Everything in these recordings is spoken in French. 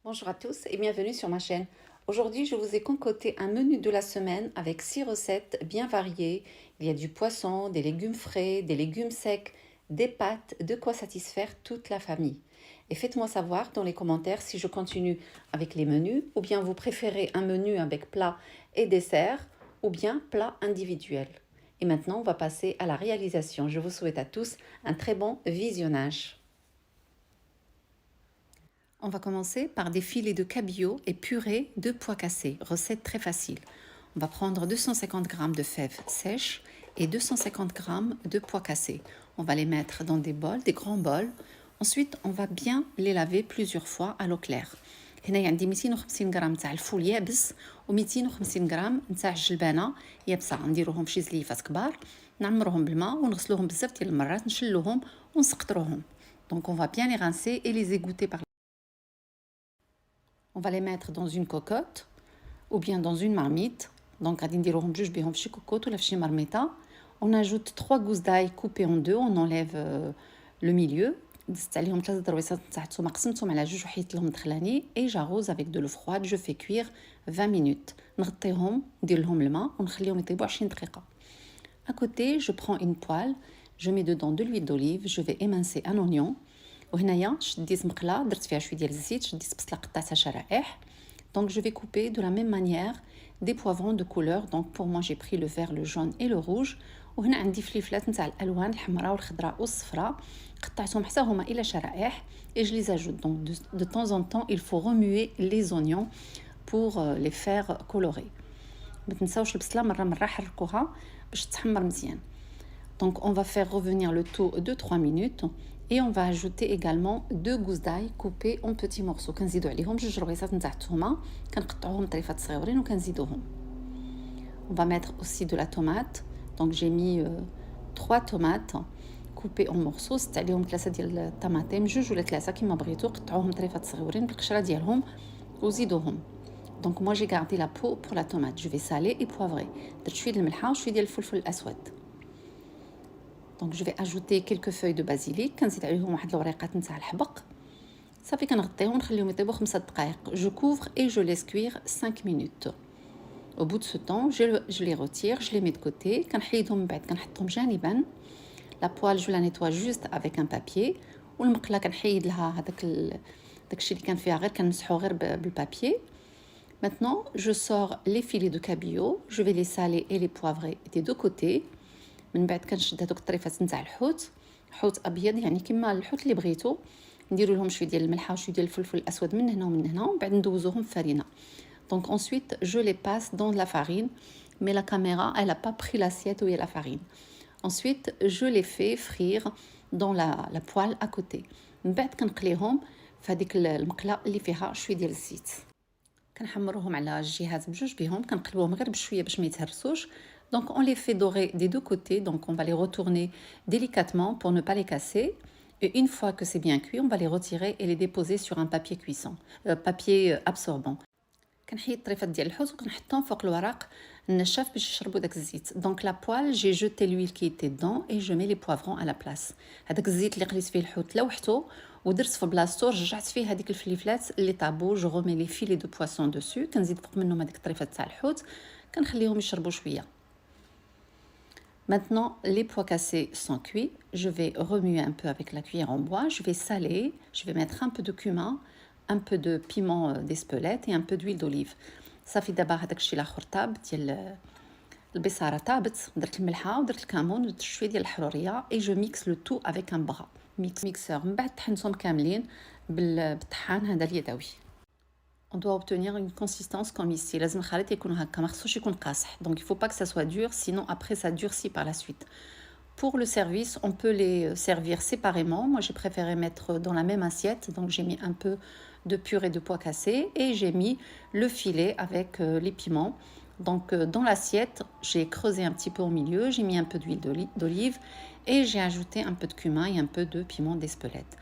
Bonjour à tous et bienvenue sur ma chaîne. Aujourd'hui, je vous ai concocté un menu de la semaine avec 6 recettes bien variées. Il y a du poisson, des légumes frais, des légumes secs, des pâtes, de quoi satisfaire toute la famille. Et faites-moi savoir dans les commentaires si je continue avec les menus ou bien vous préférez un menu avec plat et dessert ou bien plat individuel. Et maintenant, on va passer à la réalisation. Je vous souhaite à tous un très bon visionnage. On va commencer par des filets de cabillaud et purée de pois cassés, recette très facile. On va prendre 250 g de fèves sèches et 250 g de pois cassés. On va les mettre dans des bols, des grands bols. Ensuite, on va bien les laver plusieurs fois à l'eau claire. هنا عندي 250 غرام تاع الفول يابس و 250 غرام نتاع الجلبانه يابسه نديروهم في شي زليفات كبار نعمروهم بالماء ونغسلوهم بزاف ديال المرات نشلوهم ونسقطروهم. Donc on va bien les rincer et les égoutter par. On va les mettre dans une cocotte ou bien dans une marmite. Donc, on ajoute 3 gousses d'ail coupées en deux. On enlève le milieu. Et j'arrose avec de l'eau froide. Je fais cuire 20 minutes. À côté, je prends une poêle. Je mets dedans de l'huile d'olive. Je vais émincer un oignon. وهنايا شديت مقله درت فيها شويه ديال الزيت شديت بصله قطعتها شرائح. Donc je vais couper de la même manière des poivrons de couleur. Donc pour moi j'ai pris le vert, le jaune et le rouge. وهنا عندي فليفلات نتاع الالوان الحمراء والخضراء والصفراء قطعتهم حتى هما الى شرائح et je les ajoute. Donc de temps en temps il faut remuer les oignons pour les faire colorer. ما تنساوش البصله مره حركوها باش تحمر مزيان. Donc on va faire revenir le tout de 3 minutes. Et on va ajouter également 2 gousses d'ail coupées en petits morceaux. كنزيدو عليهم جوج ربيصات نتاع الثومه كنقطعوهم طريفات صغيورين وكنزيدوهم. On va mettre aussi de la tomate. Donc j'ai mis 3 tomates coupées en morceaux. زدت عليهم 3 ديال الطماطم جوج ولا 3 كما بغيتو قطعوهم طريفات صغيورين بالقشره ديالهم وزيدوهم. Donc moi j'ai gardé la peau pour la tomate. Je vais saler et poivrer. درت شويه د الملحه وشويه ديال الفلفل الاسود. Donc je vais ajouter quelques feuilles de basilic. كنزيد عليهم واحد الوريقات نتاع الحبق. صافي كنغطيهم ونخليهم يطيبوا 5 دقائق. Je couvre et je laisse cuire 5 minutes. Au bout de ce temps, je les retire, je les mets de côté. كنحيدهم من بعد كنحطهم جانبا. La poêle je la nettoie juste avec un papier. والمقله كنحيد لها داكشي اللي كان فيها غير كنمسحو غير بالبابيي. Maintenant, je sors les filets de cabillaud. Je vais les saler et les poivrer des deux côtés. من بعد كنشد هذوك الطريفات نتاع الحوت حوت ابيض يعني كما الحوت اللي بغيتو نديروا لهم شويه ديال الملحه وشويه ديال الفلفل الاسود من هنا ومن هنا ومن بعد ندوزوهم في فرينه. Donc ensuite je les passe dans la farine mais la caméra elle a pas pris l'assiette où il y a la farine. Ensuite je les fais frire dans la poêle à côté. من بعد كنقليهم في هذيك المقله اللي فيها شويه ديال الزيت. كنحمروهم على الجهات بجوج بهم كنقلبوهم غير بشويه باش ما يتهرسوش. Donc on les fait dorer des deux côtés, donc on va les retourner délicatement pour ne pas les casser. Et une fois que c'est bien cuit, on va les retirer et les déposer sur un papier cuisson, papier absorbant. كنحيد الطريفات ديال الحوت وكنحطهم فوق الورق النشاف باش يشربوا داك الزيت. Donc la poêle, j'ai jeté l'huile qui était dedans et je mets les poivrons à la place. هذاك الزيت اللي قليت فيه الحوت لوحته ودرت في بلاصتو رجعت فيه هذيك الفليفلات اللي طابو. جو رومي لي فيلي دو بواسون دوسو كنزيد فوق منهم هذيك الطريفات تاع الحوت كنخليهم يشربوا شويه. Maintenant, les pois cassés sont cuits. Je vais remuer un peu avec la cuillère en bois. Je vais saler. Je vais mettre un peu de cumin, un peu de piment d'Espelette et un peu d'huile d'olive. صافي دابا هذاك الشيء الاخر طاب ديال البصاره طابت درت الملحه ودرت الكمون ودرت شويه ديال الحروريه et je mixe le tout avec un bras mixeur. من بعد طحنتهم كاملين بالطحان هذا اليدوي. On doit obtenir une consistance comme ici. لازم الخليط يكون هكا ما خصوش يكون قاصح. Donc il faut pas que ça soit dur sinon après ça durcit par la suite. Pour le service, on peut les servir séparément. Moi j'ai préféré mettre dans la même assiette. Donc j'ai mis un peu de purée de pois cassés et j'ai mis le filet avec les piments. Donc dans l'assiette, j'ai creusé un petit peu au milieu, j'ai mis un peu d'huile d'olive et j'ai ajouté un peu de cumin et un peu de piment d'Espelette.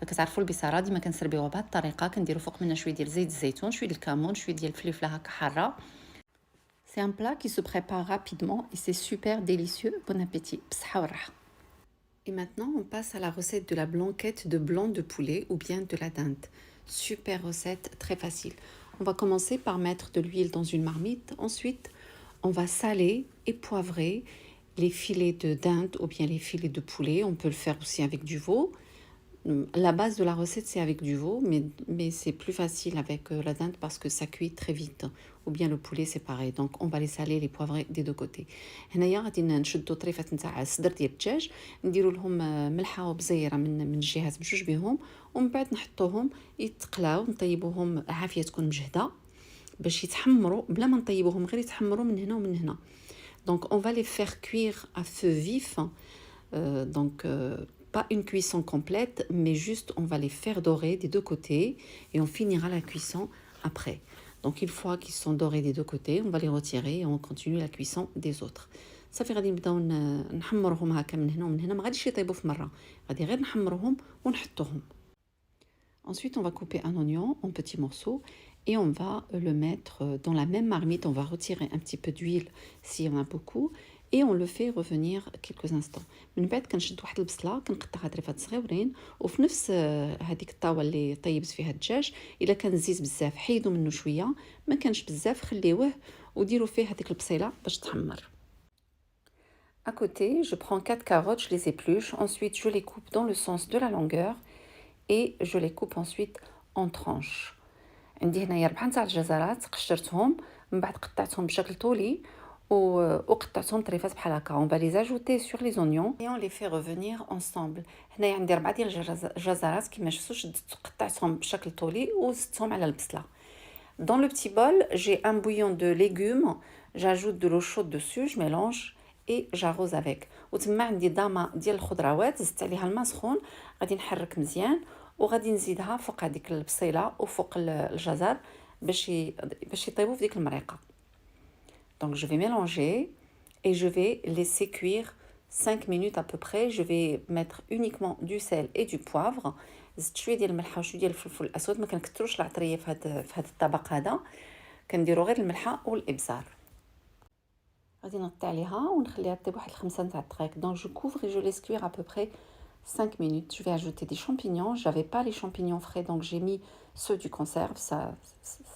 كتعرفوا البصاره ديما كنسربيوها بهذه الطريقه كنديروا فوق منها شويه ديال زيت الزيتون شويه ديال الكمون شويه ديال الفلفله هكا حاره. C'est un plat qui se prépare rapidement et c'est super délicieux. Bon appétit. بصحه والراحه. Et maintenant, on passe à la recette de la blanquette de blanc de poulet ou bien de la dinde. super recette, très facile. On va commencer par mettre de l'huile dans une marmite. Ensuite, on va saler et poivrer les filets de dinde ou bien les filets de poulet. On peut le faire aussi avec du veau. La base de la recette, c'est avec du veau, mais c'est plus facile avec la dinde parce que ça cuit très vite. Ou bien le poulet, c'est pareil. Donc, on va les saler, les poivrer des deux côtés. هنايا غادي نشدو طريفات نتاع الصدر ديال الدجاج، نديرو لهم ملحه وبزيره من الجهات بجوج بهم، ومن بعد نحطوهم يتقلاو، نطيبوهم عافيه تكون مجهده باش يتحمروا بلا ما نطيبوهم، غير يتحمروا من هنا ومن هنا. Donc, on va les faire cuire à feu vif. Pas une cuisson complète, mais juste on va les faire dorer des deux côtés et on finira la cuisson après. Donc une fois qu'ils sont dorés des deux côtés, on va les retirer et on continue la cuisson des autres. صافي غادي نبداو نحمرهم هكا من هنا ومن هنا، ما غاديش يطيبوا في مره، غادي غير نحمرهم ونحطوهم. Ensuite, on va couper un oignon en petits morceaux et on va le mettre dans la même marmite. On va retirer un petit peu d'huile s'il y en a beaucoup et on le fait revenir quelques instants. من بعد كنشد واحد البصله كنقطعها طريفات صغيورين، وفي نفس هذيك الطاوه اللي طيبت فيها الدجاج، الا كان الزيت بزاف حيدوا منه شويه، ما كانش بزاف خليوه وديروا فيه هذيك البصيله باش تحمر. À côté, je prends 4 carottes, je les épluche, ensuite je les coupe dans le sens de la longueur et je les coupe ensuite en tranches. عندي هنايا 4 نتاع الجزرات قشرتهم، من بعد قطعتهم بشكل طولي وقطعتهم طريفات بحال هكا. On va les ajouter sur les oignons et on les fait revenir ensemble. هنايا عندي 4 ديال الجزرات كما شفتوا، قطعتهم بشكل طولي وزدتهم على البصله. Dans le petit bol, j'ai un bouillon de légumes, j'ajoute de l'eau chaude dessus, je mélange et j'arrose avec. وتما عندي ضامه ديال الخضروات، زدت عليها الماء سخون، غادي نحرك مزيان وغادي نزيدها فوق هذيك البصيله وفوق الجزر باش يطيبوا في ديك المريقه. Donc je vais mélanger et je vais laisser cuire 5 minutes à peu près. Je vais mettre uniquement du sel et du poivre. زدت شويه ديال الملحه وشويه ديال الفلفل الاسود، ما كنكثروش العطريه في هذا الطبق هذا، كنديروا غير الملحه والابزار. غادي نغطي عليها ونخليها تطيب واحد 5 نتاع الدقائق. Donc je couvre et je laisse cuire à peu près 5 minutes. Je vais ajouter des champignons. J'avais pas les champignons frais, donc j'ai mis ceux du conserve.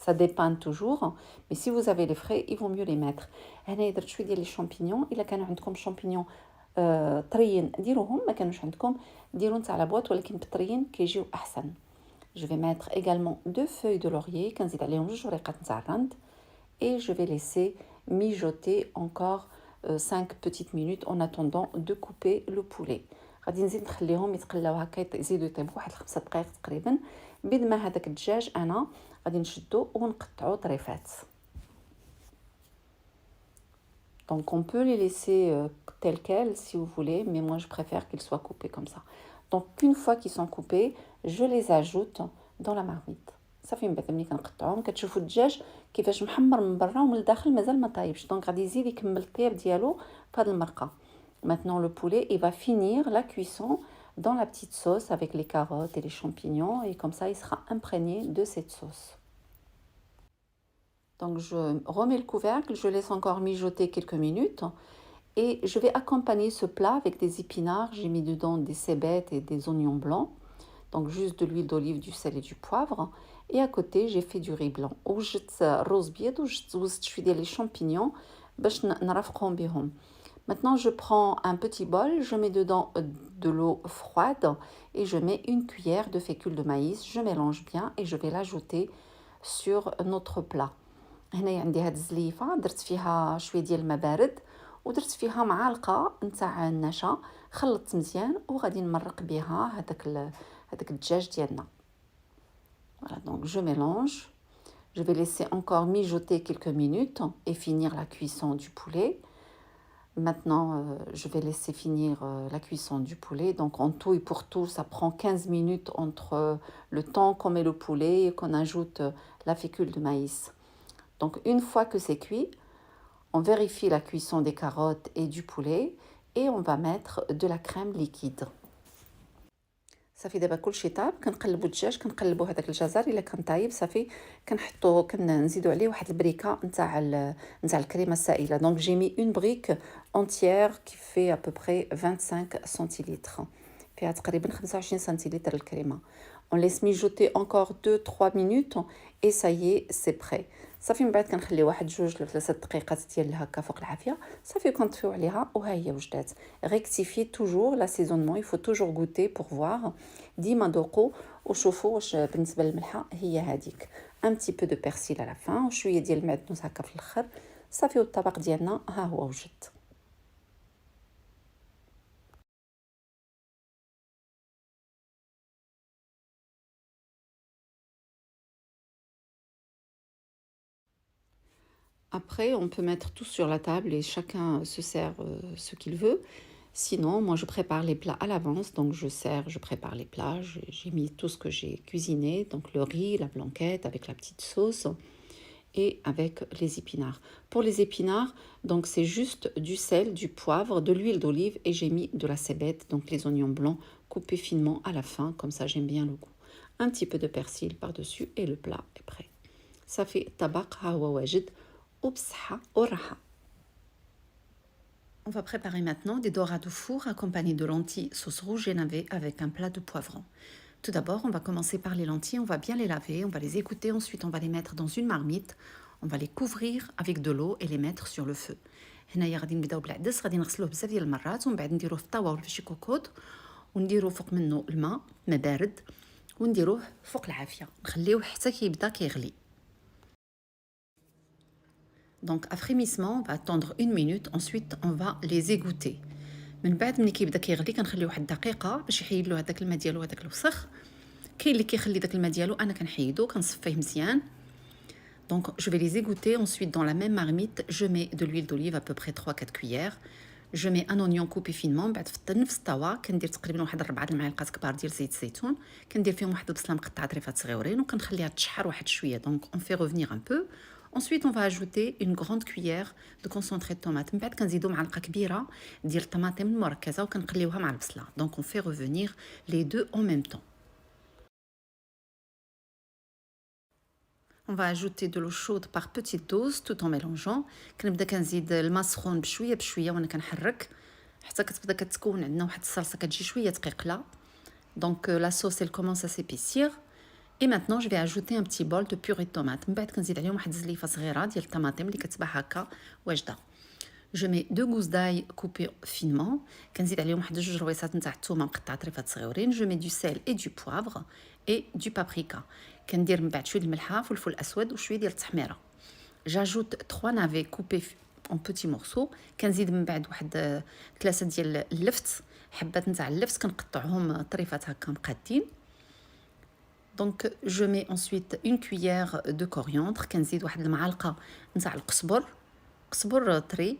Ça dépanne toujours. Mais si vous avez les frais, il vaut mieux les mettre. هنا درت شويه ديال les champignons. إلا كانوا عندكم champignons طريين ديروهم، ما كانوش عندكم ديروا نتاع لابواط ولكن بالطريين كيجيو أحسن. Je vais mettre également 2 feuilles de laurier. كنزيد عليهم 2 وريقات نتاع الرند. Et je vais laisser mijoter encore 5 petites minutes en attendant de couper le poulet. غادي نزيد نخليهم يتقلاو هكا، يزيدوا يطيبوا واحد 5 دقائق تقريبا. بيد ما هذاك الدجاج انا غادي نشدو ونقطعو طريفات. Donc on peut les laisser tels quels si vous voulez, mais moi je préfère qu'ils soient coupés comme ça. Donc une fois qu'ils sont coupés, je les ajoute dans la marmite. صافي من بعد ملي كنقطعوهم كتشوفوا الدجاج كيفاش محمر من برا ومن الداخل مازال ما طايبش، دونك غادي يزيد يكمل الطياب ديالو في هذه المرقه. Maintenant le poulet, il va finir la cuisson dans la petite sauce avec les carottes et les champignons et comme ça il sera imprégné de cette sauce. Donc je remets le couvercle, je laisse encore mijoter quelques minutes et je vais accompagner ce plat avec des épinards. J'ai mis dedans des cébettes et des oignons blancs. Donc juste de l'huile d'olive, du sel et du poivre. Et à côté, j'ai fait du riz blanc. وجدت الرز بيض وزدت شويه ديال les champignons باش نرافقهم بهم. Maintenant, je prends un petit bol, je mets dedans de l'eau froide et je mets une cuillère de fécule de maïs. Je mélange bien et je vais l'ajouter sur notre plat. هنا عندي هاد الزليفه درت فيها شويه ديال الماء بارد ودرت فيها معلقه نتاع النشا، خلطت مزيان وغادي نمرق بها هذاك الدجاج ديالنا. Voilà, donc je mélange. Je vais laisser encore mijoter quelques minutes et finir la cuisson du poulet. Maintenant, je vais laisser finir la cuisson du poulet. Donc en tout et pour tout, ça prend 15 minutes entre le temps qu'on met le poulet et qu'on ajoute la fécule de maïs. Donc une fois que c'est cuit, on vérifie la cuisson des carottes et du poulet et on va mettre de la crème liquide. صافي دابا كلشي طاب، كنقلبوا الدجاج، كنقلبوا هذاك الجزر الا كان طايب صافي كنحطوه، كنزيدوا عليه واحد البريكه نتاع الكريمه السائله. دونك جي مي اون بريك اونتيير كي في ا بو بري 25 سنتيلتر، فيها تقريبا 25 سنتيلتر الكريمه. On laisse mijoter encore 2-3 minutes et ça y est, c'est prêt. صافي من بعد كنخلي واحد 2 ل 3 دقيقات ديال هكا فوق العافيه صافي كنطفيو عليها وها هي وجدات. Rectifiez toujours l'assaisonnement, il faut toujours goûter pour voir. ديما ذوقوا وشوفوا واش بالنسبه للملحه هي هذيك. Un petit peu de persil à la fin وشويه ديال المعدنوس هكا في الاخر. صافي والطبق ديالنا ها هو وجد. Après, on peut mettre tout sur la table et chacun se sert ce qu'il veut. Sinon, moi, je prépare les plats à l'avance. Donc, je prépare les plats. J'ai mis tout ce que j'ai cuisiné. Donc, le riz, la blanquette avec la petite sauce et avec les épinards. Pour les épinards, donc c'est juste du sel, du poivre, de l'huile d'olive et j'ai mis de la cébette, donc les oignons blancs coupés finement à la fin. Comme ça, j'aime bien le goût. Un petit peu de persil par-dessus et le plat est prêt. Ça fait tabak hawa wajid. On va préparer maintenant des dorades au four accompagnées de lentilles sauce rouge et navet avec un plat de poivron. Tout d'abord, on va commencer par les lentilles, on va bien les laver, on va les égoutter, ensuite on va les mettre dans une marmite, on va les couvrir avec de l'eau et les mettre sur le feu. هنايا غادي نبداو بالعدس غادي نغسلوه بزاف ديال المرات ومن بعد نديروه في الطاوه ولا في شي كوكوط ونديرو فوق منه الماء بارد ونديروه فوق العافيه نخليوه حتى كيبدا كيغلي. Donc, à frémissement, on va attendre 1 minute. Ensuite, on va les égoutter. من بعد ملي كيبدا كيغلي كنخليوه واحد الدقيقه باش يحيد له هذاك الماء ديالو هذاك الوسخ. كاين اللي كيخلي داك الماء ديالو انا كنحيدو كنصفيه مزيان. Donc, je vais les égoutter. Ensuite, dans la même marmite, je mets de l'huile d'olive à peu près 3-4 cuillères. Je mets un oignon coupé finement. بعد في نفس الطاوه كندير تقريبا واحد 4 المعالق كبار ديال زيت الزيتون. كندير فيهم واحد البصله مقطعه طريفات صغيورين وكنخليها تشحر واحد شويه. Donc, on fait revenir un peu. Ensuite, on va ajouter une grande cuillère de concentré de tomate. من بعد كنزيدو معلقه كبيره ديال الطماطم المركزه وكنقليوها مع البصله. Donc, on fait revenir les deux en même temps. On va ajouter de l'eau chaude par petite dose tout en mélangeant. كنبدا كنزيد الماء سخون بشويه بشويه وانا كنحرك حتى كتبدا كتكون عندنا واحد الصلصه كتجي شويه دقيقله. Donc la sauce elle commence à s'épaissir. Et maintenant je vais ajouter un petit bol de purée de tomate. من بعد كنزيد عليهم واحد الزليفه صغيره ديال الطماطم اللي كتباع هكا واجده. Je mets 2 gousses d'ail coupées finement. كنزيد عليهم واحد 2 رويصات نتاع الثومه مقطعه طريفات صغيورين. Je mets du sel et du poivre et du paprika. كندير من بعد شويه الملحه فلفل اسود وشويه ديال التحميره. J'ajoute 3 navets coupés en petits morceaux. كنزيد من بعد واحد 3 ديال اللفت حبات نتاع اللفت كنقطعهم طريفات هكا مقادين. Donc je mets ensuite une cuillère de coriandre. كنزيد واحد المعلقه نتاع القزبر طري.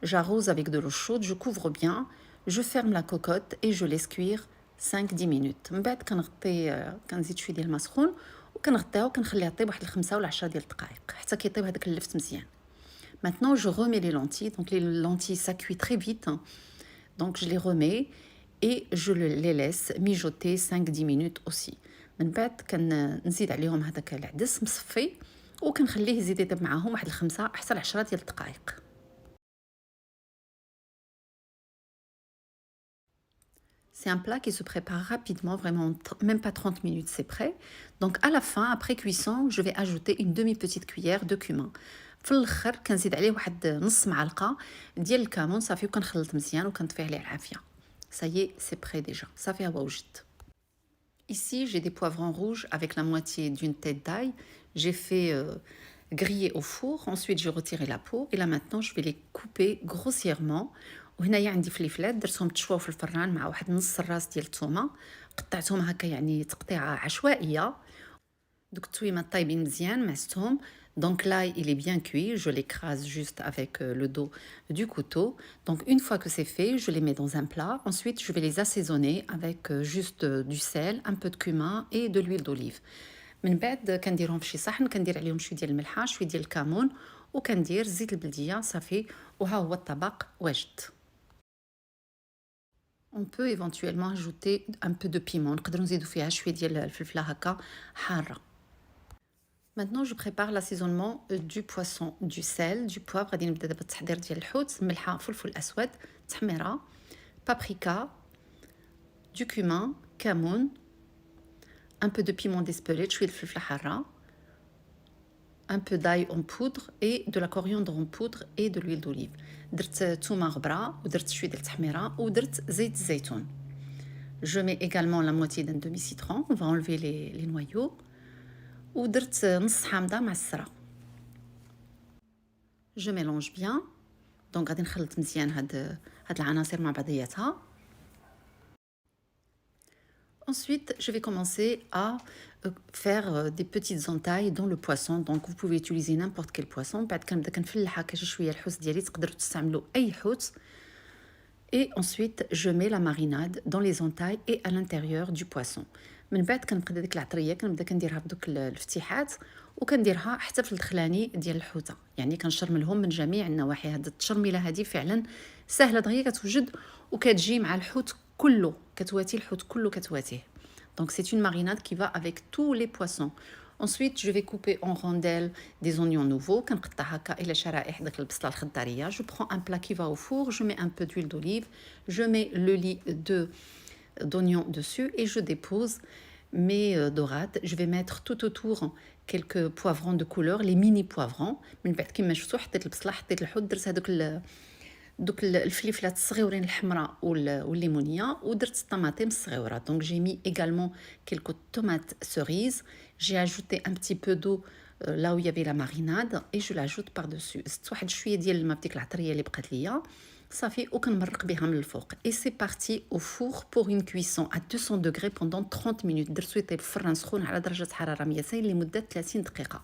J'arrose avec de l'eau chaude, je couvre bien, je ferme la cocotte et je laisse cuire 5-10 minutes. من بعد كنزيد شويه ديال الماء سخون وكنغطيها وكنخليها طيب واحد 5 ولا 10 ديال الدقائق حتى كيطيب هذاك اللفت مزيان. Maintenant je remets les lentilles. Donc les lentilles ça cuit très vite. Donc je les remets et je les laisse mijoter 5-10 minutes aussi. من بعد كنزيد عليهم هذاك العدس مصفي وكنخليه يزيد يطيب معاهم واحد 5 حتى 10 ديال الدقائق. C'est un plat qui se prépare rapidement, vraiment même pas 30 minutes, c'est prêt. Donc à la fin, après cuisson, je vais ajouter une demi-petite cuillère de cumin. في الاخر كنزيد عليه واحد نص معلقه ديال الكمون صافي وكنخلط مزيان وكنطفي عليه العافيه. Ça y est, c'est prêt déjà. صافي هو وجد. Ici, j'ai des poivrons rouges avec la moitié d'une tête d'ail. J'ai fait griller au four. Ensuite, j'ai retiré la peau. Et là, maintenant, je vais les couper grossièrement. وهنايا عندي فليفلات درتهم تشواو في الفران مع واحد نص الراس ديال الثومه قطعتهم هكا يعني تقطيعه عشوائيه. دوك التويمات طايبين مزيان معستهم. Donc là, il est bien cuit, je l'écrase juste avec le dos du couteau. Donc une fois que c'est fait, je les mets dans un plat. Ensuite, je vais les assaisonner avec juste du sel, un peu de cumin et de l'huile d'olive. من بعد كنديرهم في شي صحن كندير عليهم شويه ديال الملحه شويه ديال الكمون وكندير زيت البلديه صافي وها هو الطبق واجد. On peut éventuellement ajouter un peu de piment. نقدروا نزيدوا فيها شويه ديال الفلفله هكا حاره. Maintenant, je prépare l'assaisonnement du poisson, du sel, du poivre. غادي نبدا دابا التحضير ديال الحوت ملحه فلفل اسود تحميره paprika, du cumin, كمون, un peu de piment d'Espelette, شويه الفلفله حاره, un peu d'ail en poudre et de la coriandre en poudre et de l'huile d'olive. درت تومه غبره ودرت شويه ديال التحميره ودرت زيت الزيتون. Je mets également la moitié d'un demi-citron, on va enlever les noyaux. ودرت نص حامضه معصره. Je mélange bien. Donc غادي نخلط مزيان هاد العناصر مع بعضياتها. Ensuite, je vais commencer à faire des petites entailles dans le poisson. Donc vous pouvez utiliser n'importe quel poisson. بعد كنبدا كنفلحها كاش شويه الحوت ديالي, تقدروا تستعملوا اي حوت. Et ensuite, je mets la marinade dans les entailles et à l'intérieur du poisson. من بعد كنبدا ديك العطريه كنبدا كنديرها بدوك الفتيحات وكنديرها حتى في الدخلاني ديال الحوته, يعني كنشرملهم من جميع النواحي. هاد التشرميله هذه فعلا سهله دغيا كتوجد وكتجي مع الحوت كله, كتواتي الحوت كله كتواتيه. Donc c'est une marinade qui va avec tous les poissons. Ensuite, je vais couper en rondelles des oignons nouveaux. كنقطع هكا الى شرائح داك البصله الخضاريه. Je prends un plat qui va au four, je mets un peu d'huile d'olive, je mets le lit d'oignons dessus et je dépose mes dorades. Je vais mettre tout autour quelques poivrons de couleur, les mini poivrons. من بعد كما شفتوا حطيت البصله, حطيت الحوت, درت هذوك دوك الفلفلات الصغيورين الحمراء والليمونيه ودرت الطماطم الصغيوره. Donc j'ai mis également quelques tomates cerises. J'ai ajouté un petit peu d'eau là où il y avait la marinade et je l'ajoute par-dessus. زدت واحد شويه ديال الماء بديك العطريه اللي بقات ليا صافي وكنمرق بها من الفوق. Et c'est parti au four pour une cuisson à 200 degrés pendant 30 minutes. درتو يطيب في الفران سخون على درجه حراره 200 لمده 30 دقيقه.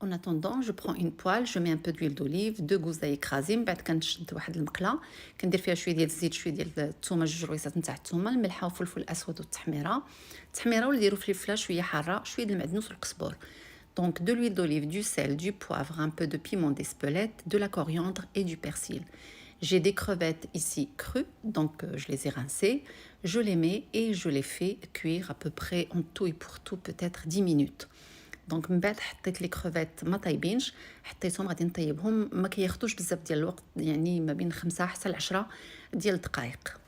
En attendant, je prends une poêle, je mets un peu d'huile d'olive, 2 غوز écrasés. من بعد كنشد واحد المقله كندير فيها شويه ديال الزيت, شويه ديال الثومه, 2 رويصات نتاع الثومه, الملحه والفلفل الاسود والتحميره. ونديروا فلفله شويه حاره, شويه ديال المعدنوس والقزبر. Donc de l'huile d'olive, du sel, du poivre, un peu de piment d'Espelette, de la coriandre et du persil. J'ai des crevettes ici crues, donc je les ai rincées, je les mets et je les fais cuire à peu près en tout et pour tout peut-être 10 minutes. دونك من بعد حطيت لي كروفيت ما طايبينش, حطيتهم غادي نطيبهم, ما كياخذوش بزاف ديال الوقت, يعني ما بين 5 حتى ل 10 ديال الدقائق.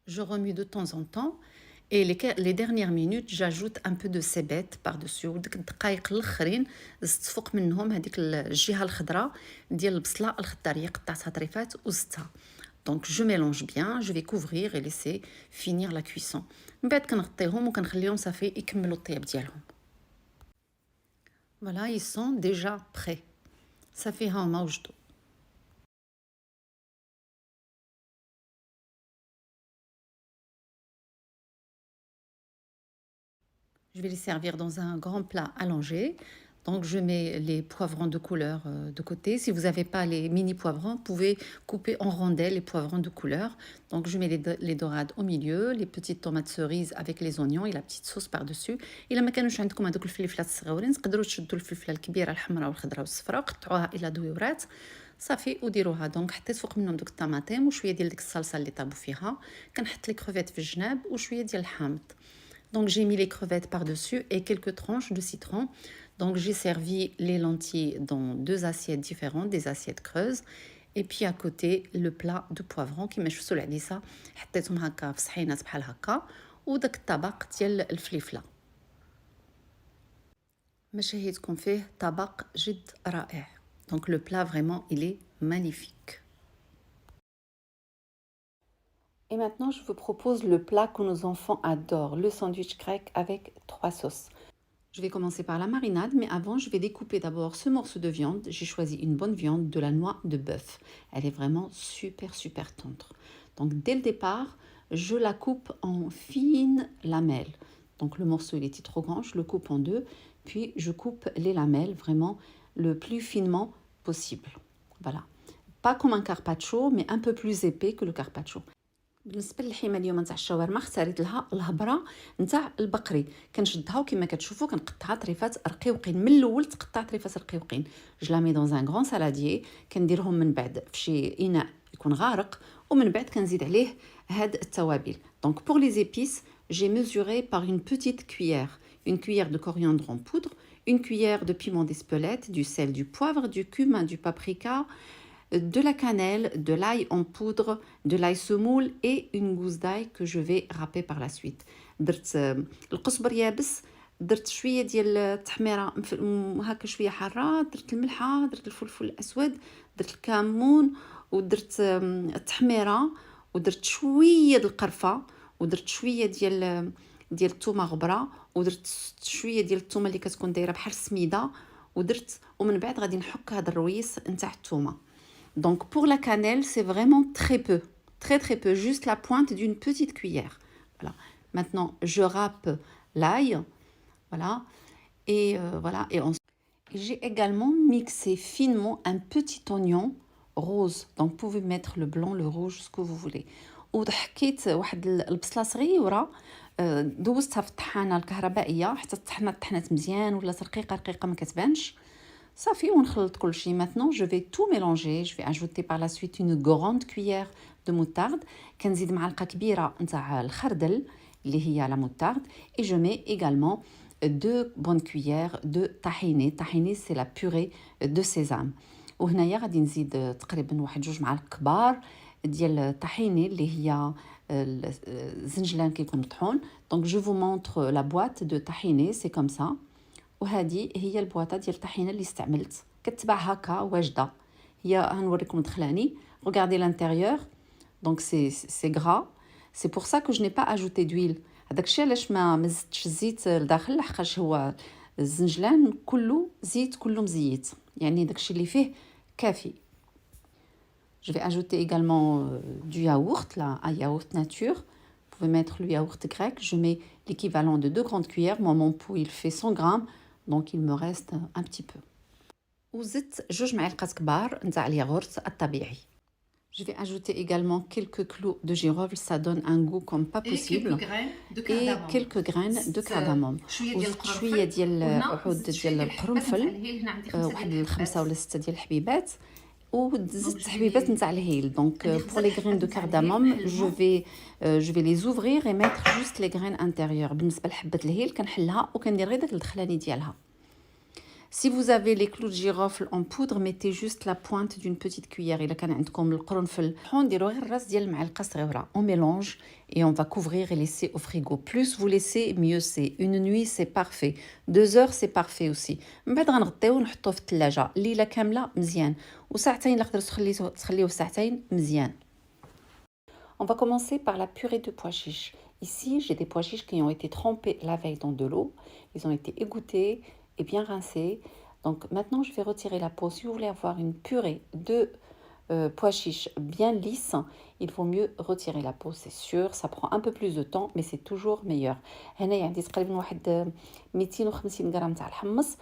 Je remue de temps en temps et les dernières minutes j'ajoute un peu de cébette par-dessus. وديك الدقائق الاخرين زدت فوق منهم هذيك الجهه الخضراء ديال البصله الخضاريه, قطعتها طريفات وزدتها. Donc je mélange bien, je vais couvrir et laisser finir la cuisson. من بعد كنغطيهم وكنخليهم صافي يكملوا الطياب ديالهم. Voilà, ils sont déjà prêts. صافي ها هما وجدوا. Je vais les servir dans un grand plat allongé. Donc je mets les poivrons de couleur de côté. Si vous n'avez pas les mini poivrons, vous pouvez couper en rondelles les poivrons de couleur. Donc je mets les dorades au milieu, les petites tomates cerises avec les oignons et la petite sauce par-dessus. إلا ما كانوش عندكم هذوك الفلفلات الصغيورين تقدروا تشدوا الفلفله الكبيره الحمراء والخضراء والصفراء وقطعوها الى دويورات صافي وديروها. دونك حطيت فوق منهم دوك الطماطم وشويه ديال ديك الصلصه اللي طابوا فيها. كنحط لي كروفيت في الجناب وشويه ديال الحامض. Donc j'ai mis les crevettes par-dessus et quelques tranches de citron. Donc j'ai servi les lentilles dans 2 assiettes différentes, des assiettes creuses. Et puis à côté le plat de poivrons كما شفتوا العديسه حطيتهم هكا في صحينات بحال هكا وداك الطبق ديال الفليفله. مشاهدكم فيه طبق جد رائع. Donc le plat vraiment il est magnifique. Et maintenant, je vous propose le plat que nos enfants adorent, le sandwich grec avec 3 sauces. Je vais commencer par la marinade, mais avant, je vais découper d'abord ce morceau de viande. J'ai choisi une bonne viande, de la noix de bœuf. Elle est vraiment super, super tendre. Donc, dès le départ, je la coupe en fines lamelles. Donc, le morceau, il était trop grand, je le coupe en 2. Puis, je coupe les lamelles vraiment le plus finement possible. Voilà. Pas comme un carpaccio, mais un peu plus épais que le carpaccio. بالنسبه للحيمه اليوم نتاع الشاورما اختاريت لها الهبره نتاع البقري. كنشدها وكما كتشوفوا كنقطعها طريفات رقيقين. من الاول تقطع طريفات رقيقين. جو لا مي دون ان غران سالاديي, كنديرهم من بعد في شي اناء يكون غارق ومن بعد كنزيد عليه هاد التوابل. دونك بور لي زيبيس j'ai mesuré par une petite cuillère de coriandre en poudre, une cuillère de piment d'Espelette, du sel, du poivre, du cumin, du paprika, de la cannelle, de l'ail en poudre, de l'ail semoule et une gousse d'ail que je vais râper par la suite. درت القزبر يابس، درت شويه ديال التحميره هكا شويه حاره، درت الملحه، درت الفلفل الاسود، درت الكمون، ودرت التحميره، ودرت شويه د القرفه، ودرت شويه ديال الثومه غبره، ودرت شويه ديال الثومه اللي كتكون دايره بحال السميده، ودرت ومن بعد غادي نحك هذا الرويس نتاع الثومه. Donc pour la cannelle, c'est vraiment très peu, très peu, juste la pointe d'une petite cuillère. Voilà. Maintenant, je râpe l'ail, voilà, et voilà. Et j'ai également mixé finement un petit oignon rose. Donc vous pouvez mettre le blanc, le rouge, ce que vous voulez. وحكيت واحد البصله صغيره، دوزتها في الطحانه الكهربائيه حتى طحنات مزيان ولا رقيقه ما كتبانش صافي. ونخلط كل شيء. Maintenant je vais tout mélanger. Je vais ajouter par la suite une grande cuillère de moutarde. كنزيد معلقه كبيره نتاع الخردل اللي هي la moutarde, et je mets également 2 bonnes cuillères de tahini. Tahini c'est la purée de sésame. وهنايا غادي نزيد تقريبا واحد 2 معالق كبار ديال الطحينه اللي هي الزنجلان كيكون مطحون. دونك جو فو مونطر لا بواط دو طحينه سي كوم سا. وهذه هي البواطه ديال الطحينه اللي استعملت، كتباع هكا واجده. هي غنوريكم دخلاني. regardez l'intérieur. donc c'est gras, c'est pour ça que je n'ai pas ajouté d'huile. هذاك الشيء علاش ما زدتش الزيت لداخل، لحقاش هو الزنجلان كله زيت، كله مزيت، يعني داك الشيء اللي فيه كافي. Je vais ajouter également du yaourt, là, un yaourt nature. Vous pouvez mettre le yaourt grec. Je mets l'équivalent de 2 grandes cuillères. Moi, mon pot, il fait 100 grammes, donc il me reste un petit peu. وزدت 2 معالق كبار نتاع الياغورت الطبيعي. Je vais ajouter également quelques clous de girofle, ça donne un goût comme pas possible. Et quelques graines de cardamome. وزدت شويه ديال عود ديال القرنفل، واحد 5 ولا 6 ديال الحبيبات، وزدت حبيبات نتاع الهيل. Donc pour les graines de cardamome, je vais les ouvrir et mettre juste les graines intérieures. بالنسبه لحبه الهيل كنحلها وكندير غير داك الدخلاني ديالها. Si vous avez les clous de girofle en poudre, mettez juste la pointe d'une petite cuillère. إلا كان عندكم القرنفل نديرو غير الراس ديال المعلقه صغيره. On mélange et on va couvrir et laisser au frigo. Plus vous laissez, mieux c'est. Une nuit c'est parfait. 2 heures c'est parfait aussi. من بعد غنغطيوه ونحطوه في الثلاجه ليله كامله مزيان، وساعتين الا قدرتوا تخليوه ساعتين مزيان. On va commencer par la purée de pois chiches. Ici, j'ai des pois chiches qui ont été trempés la veille dans de l'eau. Ils ont été égouttés et bien rincés. Donc maintenant, je vais retirer la peau. Si vous voulez avoir une purée de pois chiches bien lisse, il faut mieux retirer la peau, c'est sûr. Ça prend un peu plus de temps, mais c'est toujours meilleur. هنا عندي تقريبا واحد 250 غرام تاع الحمص،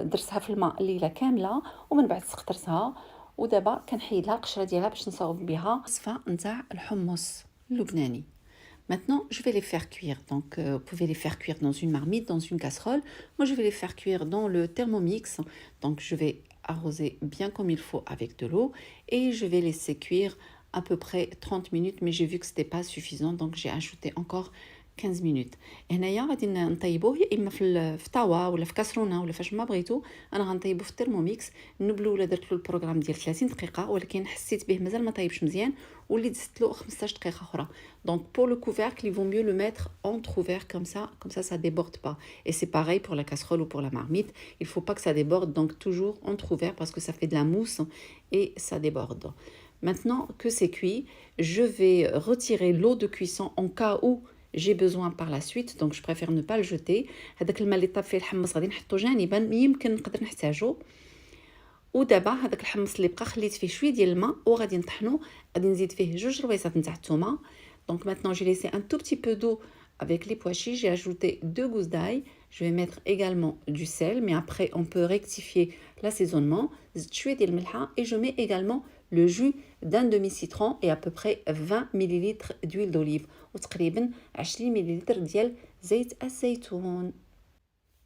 درتها في الماء الليله كامله ومن بعد سقطرتها، ودابا كنحيد لها القشره ديالها باش نصاوب بها وصفه نتاع الحمص اللبناني. Maintenant, je vais les faire cuire. Donc, vous pouvez les faire cuire dans une marmite, dans une casserole. Moi, je vais les faire cuire dans le Thermomix. Donc, je vais arroser bien comme il faut avec de l'eau et je vais laisser cuire à peu près 30 minutes. Mais j'ai vu que ce n'était pas suffisant, donc j'ai ajouté encore 15 minutes. هنايا غادي نطيبوه يا اما في طاوه ولا في كاسرونه ولا فاش ما بغيتو. انا غنطيبو في الترموميكس. النبلو ولا درت له البروغرام ديال 30 دقيقه، ولكن حسيت به مازال ما طيبش مزيان وليت زدت له 15 دقيقه اخرى. Donc pour le couvercle, il vaut mieux le mettre entrouvert comme ça déborde pas. Et c'est pareil pour la casserole ou pour la marmite, il faut pas que ça déborde, donc toujours entrouvert parce que ça fait de la mousse et ça déborde. Maintenant que c'est cuit, je vais retirer l'eau de cuisson en cas où j'ai besoin par la suite, donc je préfère ne pas le jeter. هذاك الماء اللي طاب فيه الحمص غادي نحطو جانبا، يمكن نقدر نحتاجو. ودابا هذاك الحمص اللي بقى خليت فيه شويه ديال الماء وغادي نطحنو. غادي نزيد فيه 2 رويصات نتاع الثومه. Donc maintenant j'ai laissé un tout petit peu d'eau avec les pois chiches. J'ai ajouté 2 gousses d'ail. Je vais mettre également du sel, mais après on peut rectifier l'assaisonnement. زدت شويه ديال الملحه et je mets également le jus d'un demi-citron et à peu près 20 ml d'huile d'olive وتقريبا 20 ml ديال زيت الزيتون.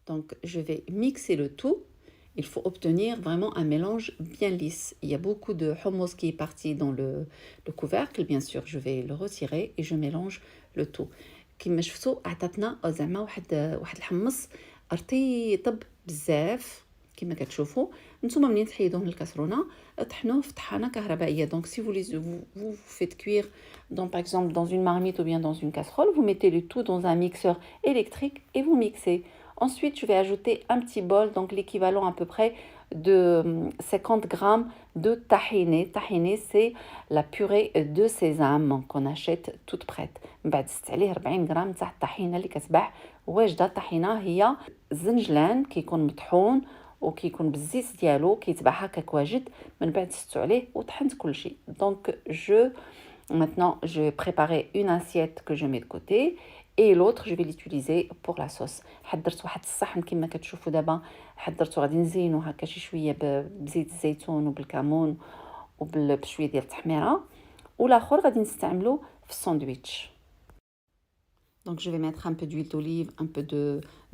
Donc je vais mixer le tout. Il faut obtenir vraiment un mélange bien lisse. Il y a beaucoup de hummus qui est parti dans le couvercle. Bien sûr, je vais le retirer et je mélange le tout. كما شفتوا عطاتنا زعما واحد الحمص رطيب بزاف، كما كتشوفوا. نتوما منين تحيدوه من الكاسرونه طحنوه في طحانه كهربائيه. دونك si vous faites cuire dans par exemple dans une marmite ou bien dans une casserole, vous mettez le tout dans un mixeur électrique et vous mixez. Ensuite, je vais ajouter un petit bol, donc l'équivalent à peu près de 50 grammes de tahini. Tahini, c'est la purée de sésame qu'on achète toute prête. من بعد زدت عليه 40 غرام تاع الطحينه اللي كتباع واجده. الطحينه هي الزنجلان كيكون مطحون وكيكون بالزيت ديالو كيتباع هكاك واجد. من بعد زدتو عليه وطحنت كلشي. دونك maintenant je vais préparer une assiette que je mets de côté et l'autre je vais l'utiliser pour la sauce. حضرت واحد الصحن كما كتشوفوا دابا. حضرته غادي نزينو هكا شي شويه بزيت الزيتون وبالكمون وبشويه ديال التحميره، والاخر غادي نستعملو في الساندويتش. Donc je vais mettre un peu d'huile d'olive, un peu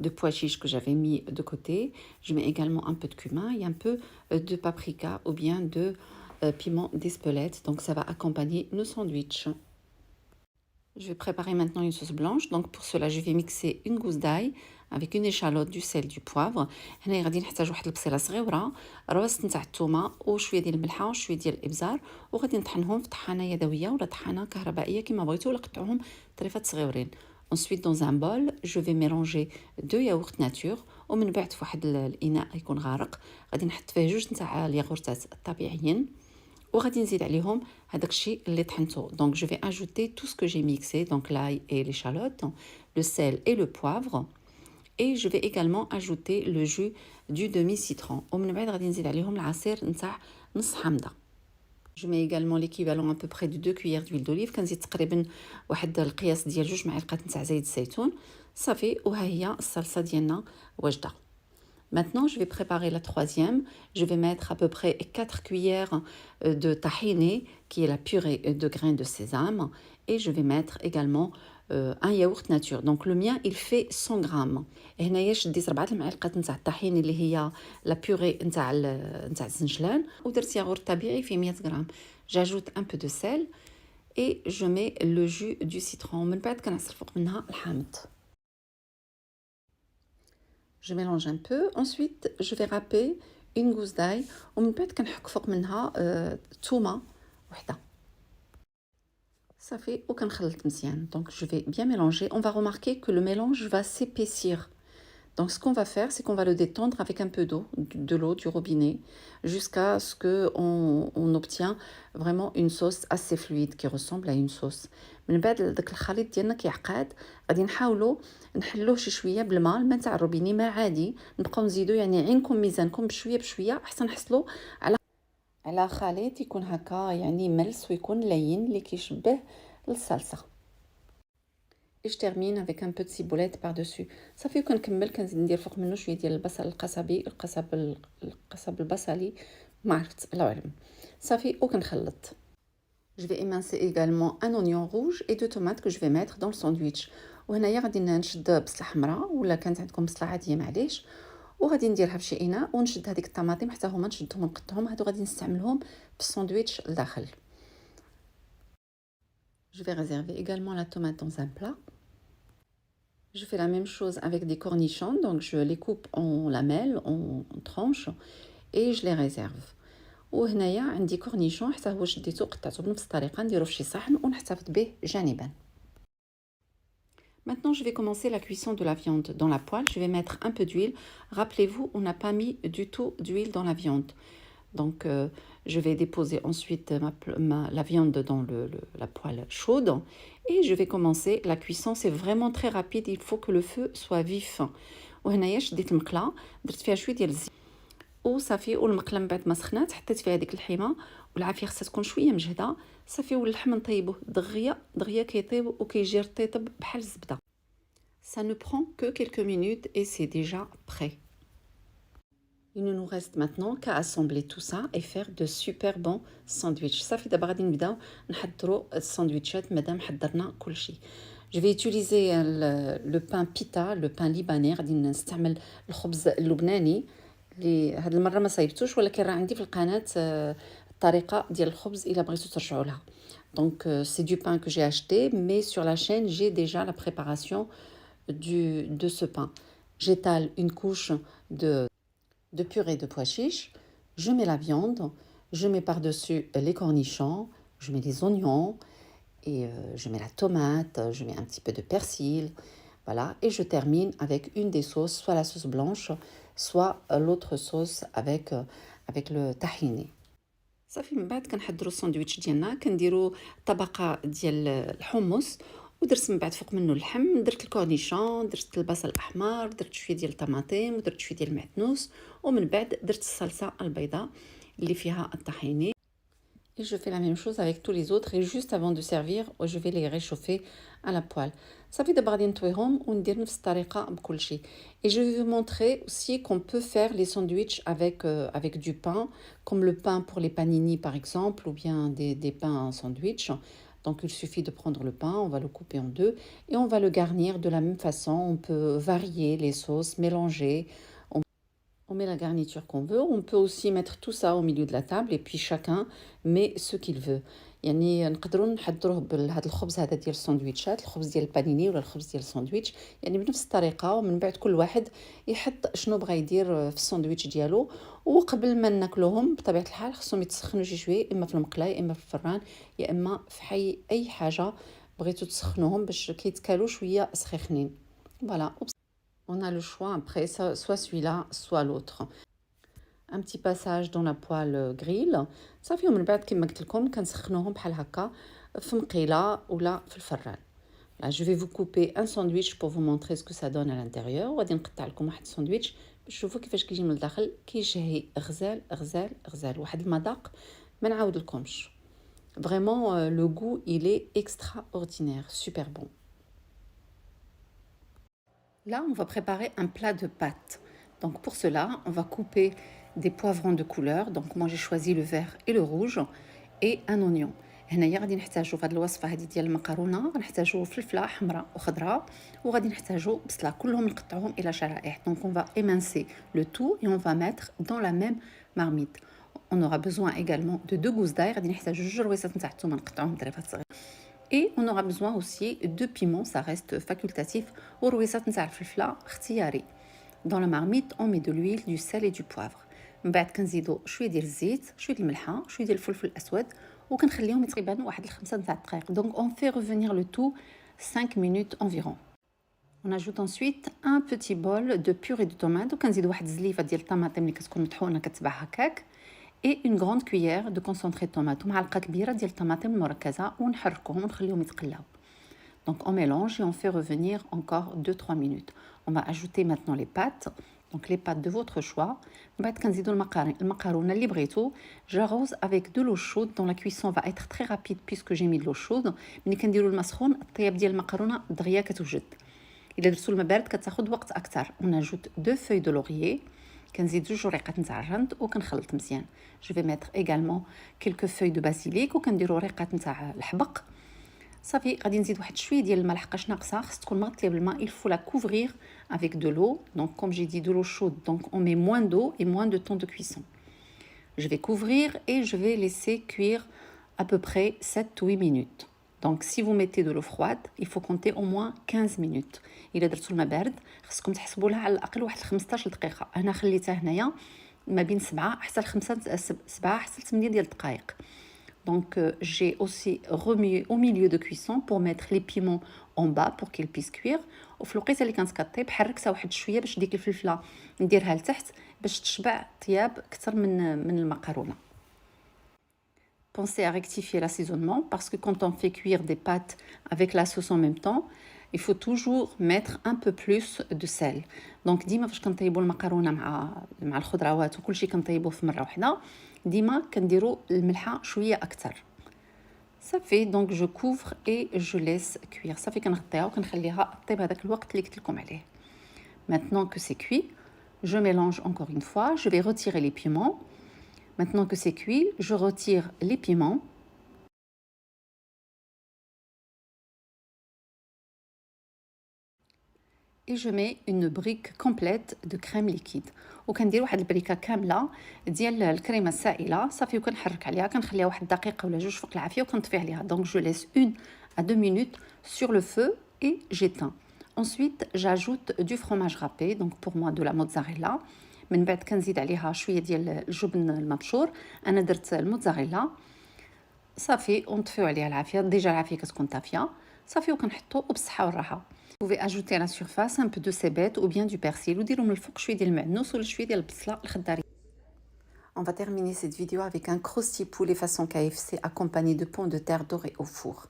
de pois chiches que j'avais mis de côté. Je mets également un peu de cumin et un peu de paprika ou bien de piment d'Espelette. Donc ça va accompagner nos sandwichs. Je vais préparer maintenant une sauce blanche. Donc pour cela, je vais mixer une gousse d'ail avec une échalote, du sel, du poivre. هنا غادي نحتاج واحد البصيله صغيره، روست نتاع الثومه وشويه ديال الملحه وشويه ديال الابزار، وغادي نطحنهم في طحانه يدويه ولا طحانه كهربائيه كما بغيتو، ولا قطعوهم طريفات صغيورين. Ensuite, dans un bol, je vais mélanger 2 yaourts nature. ومن بعد في واحد الاناء يكون غارق غادي نحط فيه جوج نتاع الياغورتات الطبيعيين، وغادي نزيد عليهم هذاك الشيء اللي طحنته. Donc je vais ajouter tout ce que j'ai mixé, donc l'ail et l'échalote, le sel et le poivre, et je vais également ajouter le jus du demi-citron. ومن بعد غادي نزيد عليهم العصير نتاع نص حامضه. Je mets également l'équivalent à peu près de 2 cuillères d'huile d'olive. كنزيد تقريبا واحد القياس ديال 2 معالق نتاع زيت الزيتون. صافي وها هي الصلصه ديالنا واجده. Maintenant, je vais préparer la troisième. Je vais mettre à peu près 4 cuillères de tahini, qui est la purée de graines de sésame. Et je vais mettre également un yaourt nature. Donc le mien, il fait 100 grammes. هنايا شديت 4 المعالق نتاع الطحين اللي هي لا بيوري نتاع الزنجلان، ودرت ياغورت طبيعي في 100 غرام. J'ajoute un peu de sel et je mets le jus du citron. من بعد كنعصر فوق منها الحامض. Je mélange un peu. Ensuite, je vais râper une gousse d'ail. ومن بعد كنحك فوق منها تومه وحده. صافي وكنخلط مزيان. Donc je vais bien mélanger. On va remarquer que le mélange va s'épaissir. Donc ce qu'on va faire, c'est qu'on va le détendre avec un peu d'eau, de l'eau du robinet, jusqu'à ce qu'on obtient vraiment une sauce assez fluide qui ressemble à une sauce. من بعد داك الخليط ديالنا كيعقاد غادي نحاولوا نحلوه شي شويه بالماء، الماء تاع الروبيني ما عادي، نبقاو نزيدو يعني عينكم ميزانكم بشويه بشويه حتى نحصلوا على خليط يكون هكا يعني ملس ويكون لين اللي كيشبه الصلصه. Et je termine avec un peu de ciboulette par-dessus. صافي وكنكمل كنزيد ندير فوق منه شويه ديال البصل القصب البصلي، ما عرفت الله اعلم. صافي وكنخلط. Je vais émincer également un oignon rouge et 2 tomates que je vais mettre dans le sandwich. وهنايا غادي نشد بصله حمراء ولا كانت عندكم بصله عاديه معليش، وغادي نديرها في شي اناء ونشد هذيك الطماطم حتى هما نشدهم ونقطعهم. هادو غادي نستعملهم في الساندويتش لداخل. Je vais réserver également la tomate dans un plat. Je fais la même chose avec des cornichons, donc je les coupe en lamelles, en tranches, et je les réserve. وهنايا عندي كورنيشون حتى هو شديته قطعته بنفس الطريقه نديرو في شي صحن ونحتفظ به جانبا. Maintenant, je vais commencer la cuisson de la viande dans la poêle. Je vais mettre un peu d'huile. Rappelez-vous, on n'a pas mis du tout d'huile dans la viande. Donc, je vais déposer ensuite la viande dans la poêle chaude et je vais commencer la cuisson. C'est vraiment très rapide. Il faut que le feu soit vif. وهنايا شديت المقله درت فيها شويه ديال الزيت وصافي، والمقله من بعد ما سخنات حطيت فيها ديك اللحيمه، والعافيه خصها تكون شويه مجهده. صافي واللحم نطيبوه دغيا دغيا كيطيب وكيجي رطيطب بحال الزبده. Ça ne prend que quelques minutes et c'est déjà prêt. Il ne nous reste maintenant qu'à assembler tout ça et faire de super bons sandwichs. صافي دابا غادي نبداو نحضروا الساندويتشات مادام حضرنا كل شيء. Je vais utiliser le pain pita, le pain libanais. غادي نستعمل الخبز اللبناني اللي هاد المره ما صايبتوش، ولكن راه عندي في القناه الطريقه ديال الخبز الا بغيتو ترجعوا لها. Donc c'est du pain que j'ai acheté, mais sur la chaîne j'ai déjà la préparation de ce pain. J'étale une couche de purée de pois chiches. Je mets la viande, je mets par-dessus les cornichons, je mets les oignons et je mets la tomate, je mets un petit peu de persil. Voilà, et je termine avec une des sauces, soit la sauce blanche, soit l'autre sauce avec le tahini. صافي من بعد كنحضروا الساندويتش ديالنا كنديروا طبقه ديال الحمص ودرت من بعد فوق منه اللحم درت الكورنيشون درت البصل الاحمر درت شويه ديال الطماطم ودرت شويه ديال المعدنوس ومن بعد درت الصلصه البيضاء اللي فيها الطحيني. Et je fais la même chose avec tous les autres et juste avant de servir je vais les réchauffer à la poêle. صافي دابا غادي نطويهم وندير نفس الطريقه بكل شيء. Et je vais vous montrer aussi qu'on peut faire les sandwichs avec du pain comme le pain pour les panini par exemple ou bien des pains en sandwich. Donc il suffit de prendre le pain, on va le couper en deux et on va le garnir de la même façon. On peut varier les sauces, mélanger. On met la garniture qu'on veut. On peut aussi mettre tout ça au milieu de la table et puis chacun met ce qu'il veut. يعني نقدروا نحضروه بهذا الخبز هذا ديال الساندويتشات الخبز ديال البانيني ولا الخبز ديال الساندويتش يعني بنفس الطريقه ومن بعد كل واحد يحط شنو بغى يدير في الساندويتش ديالو وقبل ما ناكلوهم بطبيعه الحال خصهم يتسخنوا شي شويه اما في المقله اما في الفران يا اما في اي حاجه بغيتو تسخنوهم باش كيتكالوا شويه سخيخنين. Voilà. On a le choix après, soit celui-là, soit l'autre. Un petit passage dans la poêle grill. صافي ومن بعد كما قلت لكم كنسخنوهم بحال هكا في مقيله ولا في الفران. Là, je vais vous couper un sandwich pour vous montrer ce que ça donne à l'intérieur. وغادي نقطع لكم واحد الساندويتش باش تشوفوا كيفاش كيجي من الداخل كيشهي غزال غزال غزال واحد المذاق ما نعاود لكمش. Vraiment le goût il est extraordinaire, super bon. Là, on va préparer un plat de pâtes. Donc pour cela, on va couper des poivrons de couleur. Donc moi j'ai choisi le vert et le rouge et un oignon. هنايا غادي نحتاجو في هذه الوصفه هذه ديال المكرونه غنحتاجو فلفله حمراء وخضراء وغادي نحتاجو بصله كلهم نقطعوهم الى شرائح. Donc on va émincer le tout et on va mettre dans la même marmite. On aura besoin également de 2 gousses d'ail غادي نحتاجو 2 رويصات نتاع الثومه نقطعوهم ضريفات صغيره. Et on aura besoin aussi de piment, ça reste facultatif. ورويصات نتاع الفلفله اختياري. Dans la marmite, on met de l'huile, du sel et du poivre. من بعد كنزيدو شويه ديال الزيت شويه ديال الملحه شويه ديال الفلفل الاسود وكنخليهم تقريبا واحد 5 نتاع الدقائق. Donc on fait revenir le tout 5 minutes environ. On ajoute ensuite un petit bol de purée de tomate وكنزيد واحد الزليفه ديال الطماطم اللي كتكون مطحونه كتباع هكاك et une grande cuillère de concentré de tomate ومعلقه كبيره ديال الطماطم المركزه ونحركوهم ونخليهم يتقلاو. Donc on mélange et on fait revenir encore 2-3 minutes. On va ajouter maintenant les pâtes. Donc les pâtes de votre choix. بعد كنزيدو المقارونه اللي بغيتو. J'arrose avec de l'eau chaude dont la cuisson va être très rapide puisque j'ai mis de l'eau chaude. ملي كنديروا الماء سخون الطياب ديال المقارونه دغيا كتوجد. الا درتو الماء بارد كتاخذ وقت اكثر. On ajoute 2 feuilles de laurier. كنزيد 2 وريقات نتاع الرند وكنخلط مزيان. Je vais mettre également quelques feuilles de basilic وكنديروا ريقات نتاع الحبق. صافي غادي نزيد واحد شويه ديال الماء لحقاش ناقصه خص تكون مغطيه بالماء. Il faut la couvrir avec de l'eau. Donc comme j'ai dit de l'eau chaude, donc on met moins d'eau et moins de temps de cuisson. Je vais couvrir et je vais laisser cuire à peu près 7-8 minutes. Donc si vous mettez de l'eau froide, il faut compter au moins 15 minutes. الا درتو الماء بارد خصكم تحسبوا لها على الاقل واحد 15 دقيقه. انا خليتها هنايا ما بين 7 حتى 7 حتى 8 ديال الدقائق. Donc j'ai aussi remué au milieu de cuisson pour mettre les piments en bas pour qu'ils puissent cuire. وفي الوقيته اللي كانت كطيب حركتها واحد شويه باش ديك الفلفله نديرها لتحت باش تشبع الطياب اكثر من المقارونه. Pensez à rectifier l'assaisonnement parce que quand on fait cuire des pâtes avec la sauce en même temps, il faut toujours mettre un peu plus de sel. Donc ديما فاش كنطيبوا المقارونه مع الخضروات وكل شيء كنطيبوه في مره واحده ديما كنديروا الملحه شويه اكثر. صافي دونك جو كوفر اي جو ليس كوير. صافي كنغطيها وكنخليها طيب هذاك الوقت اللي قلت لكم عليه. Maintenant que c'est cuit, je mélange encore une fois, je vais retirer les piments. Maintenant que c'est cuit, je retire les piments. Et je mets une brique complète de crème liquide. وكندير واحد البريكه كامله ديال الكريمه السائله صافي وكنحرك عليها كنخليها واحد دقيقه ولا 2 فوق العافيه وكنطفي عليها. Donc je laisse 1 à 2 minutes sur le feu et j'éteins. Ensuite, j'ajoute du fromage râpé, donc pour moi de la mozzarella. من بعد كنزيد عليها شويه ديال الجبن المبشور. انا درت الموتزاريلا صافي ونطفيو عليها العافيه. ديجا العافيه كتكون طافيه صافي وكنحطو وبالصحه والراحه. Vous pouvez ajouter à la surface un peu de cébette ou bien du persil وديروا من الفوق شويه ديال المعنوس ولا شويه ديال البصله الخضاريه. On va terminer cette vidéo avec un croustille poulet façon KFC accompagné de pommes de terre dorées au four.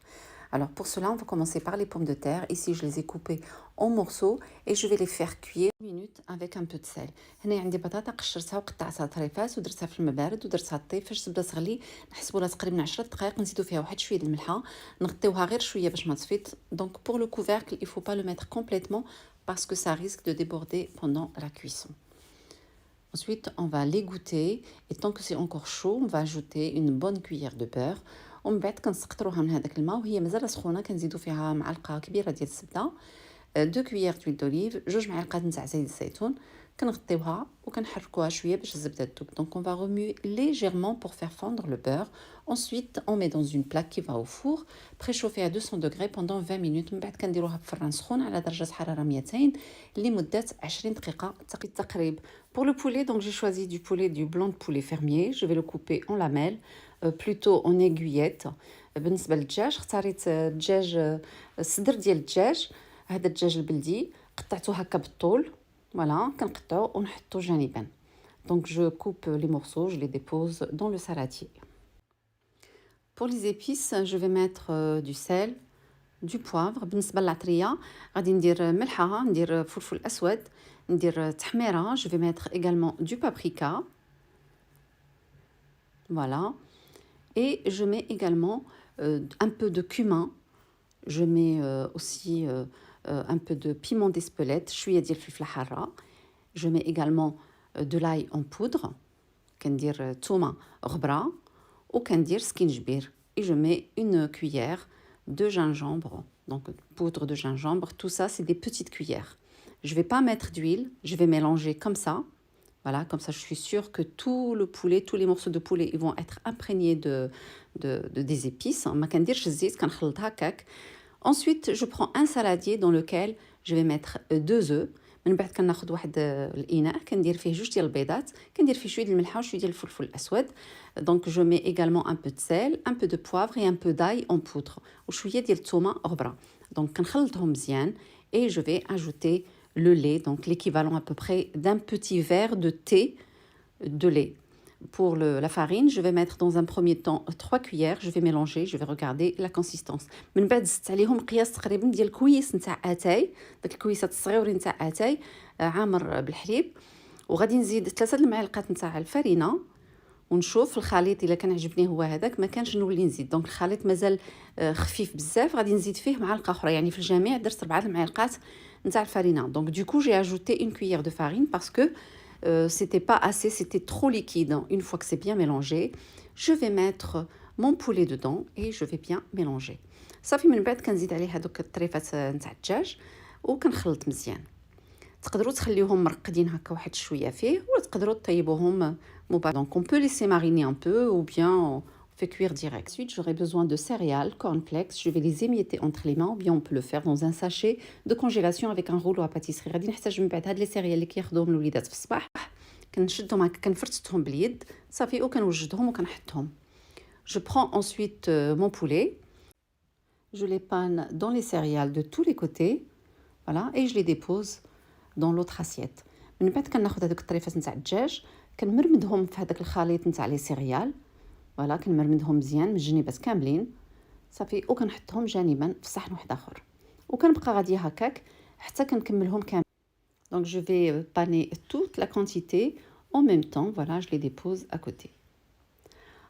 Alors pour cela, on va commencer par les pommes de terre. Ici, je les ai coupées en morceaux et je vais les faire cuire 1 minute avec un peu de sel. هنا عندي بطاطا قشرتها وقطعتها طريفات ودرتها في الماء بارد ودرتها طيب. فاش تبدا تغلي نحسبوا لها تقريبا 10 دقائق نزيدوا فيها واحد شويه د الملحه نغطيوها غير شويه باش ما تفيض. Donc pour le couvercle, il faut pas le mettre complètement parce que ça risque de déborder pendant la cuisson. Ensuite, on va l'égoutter et tant que c'est encore chaud, on va ajouter une bonne cuillère de beurre. ومن بعد كنسقطروها من هذاك الماء وهي مازال سخونه كنزيدوا فيها معلقه كبيره ديال الزبده 2 كويير دويل دوليف 2 معالق نتاع زيت الزيتون كنغطيوها وكنحركوها شويه باش الزبده تذوب. Donc on va remuer légèrement pour faire fondre le beurre. Ensuite on met dans une plaque qui va au four préchauffée à 200 degrés pendant 20 minutes. من بعد كنديروها بفران سخون على درجه حراره 200 لمده 20 دقيقه تقريبا. Pour le poulet, donc j'ai choisi du poulet du blanc de poulet fermier. Je vais le couper en lamelles, plutôt en aiguillettes. بالنسبه للدجاج اختاريت دجاج الصدر ديال الدجاج. هذا الدجاج البلدي قطعته هكا بالطول voilà كنقطعو ونحطو جانبا. Donc je coupe les morceaux, je les dépose dans le saladier. Pour les épices, je vais mettre du sel, du poivre. بالنسبه للعطريه غادي ندير ملحه ندير فلفل اسود ندير تحميره. Je vais mettre également du paprika voilà et je mets également un peu de cumin. Je mets aussi un peu de piment d'Espelette شويه ديال الفلفل حاره. Je mets également de l'ail en poudre كندير تومه غبره وكندير سكينجبير et je mets une cuillère de gingembre, donc poudre de gingembre. Tout ça c'est des petites cuillères. Je vais pas mettre d'huile, je vais mélanger comme ça. Voilà, comme ça je suis sûre que tout le poulet, tous les morceaux de poulet ils vont être imprégnés des épices. ما كنديرش الزيت كنخلط هكاك. Ensuite, je prends un saladier dans lequel je vais mettre 2 œufs. من بعد كناخذ واحد الاناء كندير فيه 2 ديال البيضات كندير فيه شويه ديال الملحه وشويه ديال الفلفل الاسود. Donc je mets également un peu de sel, un peu de poivre et un peu d'ail en poudre وشويه ديال الثومه غبره. Donc كنخلطهم مزيان et je vais ajouter le lait, donc l'équivalent à peu près d'un petit verre de thé de lait. Pour la farine, je vais mettre dans un premier temps 3 cuillères, je vais mélanger, je vais regarder la consistance. من بعد زدت عليهم قياس تقريبا ديال كويس نتاع اتاي، داك الكويسات الصغيورين نتاع اتاي عامر بالحليب، وغادي نزيد 3 المعالق نتاع الفرينه ونشوف الخليط الا كان عجبني هو هذاك ما كانش نولي نزيد. دونك الخليط مازال خفيف بزاف غادي نزيد فيه معلقه اخرى، يعني في الجميع درت 4 المعالق نتاع الفرينه. دونك دوكو j'ai ajouté une cuillère de farine parce que c'était pas assez, c'était trop liquide. Une fois que c'est bien mélangé, je vais mettre mon poulet dedans et je vais bien mélanger. صافي من بعد كنزيد عليه هذوك الطريفات نتاع الدجاج وكنخلط مزيان. تقدروا تخليوهم مرقدين هكا واحد شويه فيه ولا تقدروا طيبوهم مباشرة. Donc on peut laisser mariner un peu ou bien on fait cuire direct. Ensuite, j'aurai besoin de céréales, cornflakes, je vais les émietter entre les mains ou bien on peut le faire dans un sachet de congélation avec un rouleau à pâtisserie. غادي نحتاج من بعد هاد لي سيريال اللي كياخذوهم الوليدات في الصباح كنشدهم هكا كنفرتهم باليد صافي وكنوجدهم وكنحطهم. Je prends ensuite mon poulet, je les panne dans les céréales de tous les côtés, voilà, et je les dépose dans l'autre assiette. من بعد كناخذ هذوك الطريفات نتاع الدجاج كنمرمدهم في هذاك الخليط نتاع لي سيريال، فوالا كنمرمدهم مزيان من الجنيبات كاملين صافي وكنحطهم جانبا في صحن واحد اخر وكنبقى غاديه هكاك حتى كنكملهم كامل. Donc je vais paner toute la quantité en même temps, voilà, je les dépose à côté.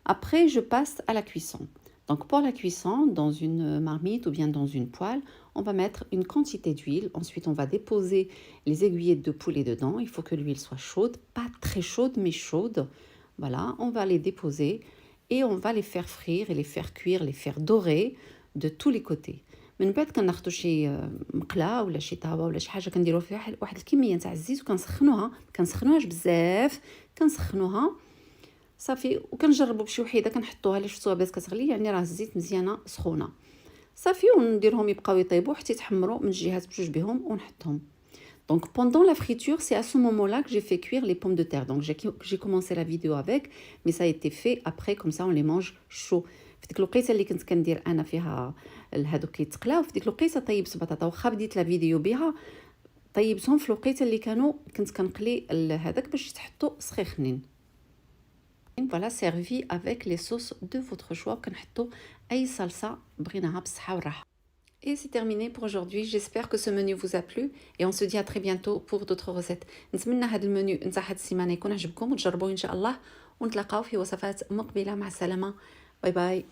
Après je passe à la cuisson. Donc pour la cuisson, dans une marmite ou bien dans une poêle, on va mettre une quantité d'huile. Ensuite, on va déposer les aiguillettes de poulet dedans. Il faut que l'huile soit chaude, pas très chaude, mais chaude. Voilà, on va les déposer et on va les faire frire et les faire cuire, les faire dorer de tous les côtés. من بعد كناخذوا شي مقله ولا شي طاوه ولا شي حاجه كنديروا فيها واحد الكميه نتاع الزيت وكنسخنوهاش بزاف كنسخنوها صافي وكنجربوا بشي وحيده كنحطوها اللي شفتوها بدات كتغلي يعني راه الزيت مزيانه سخونه صافي ونديرهم يبقاو يطيبوا حتى يتحمروا من الجهات بجوج بهم ونحطهم. Donc pendant la friture, c'est à ce moment-là que j'ai fait cuire les pommes de terre. Donc j'ai commencé la vidéo avec, mais ça a été fait après, comme ça on les mange chaud. في ديك الوقيته اللي كنت كندير انا فيها هادوك كيتقلاو، في ديك الوقيته طيبت بطاطا، واخا بديت لا فيديو بها طيبتهم في الوقيته اللي كنت كنقلي هذاك باش تحطوا سخيخنين. Voilà, servi avec les sauces de votre choix. كنحطوا اي صلصه بغيناها بالصحه والراحه. Et c'est terminé pour aujourd'hui. J'espère que ce menu vous a plu et on se dit à très bientôt pour d'autres recettes. نتمنى هذا المنيو نتاع هذه السيمانه يكون عجبكم وتجربوه ان شاء الله، ونتلاقاو في وصفات مقبله. مع السلامه، باي باي.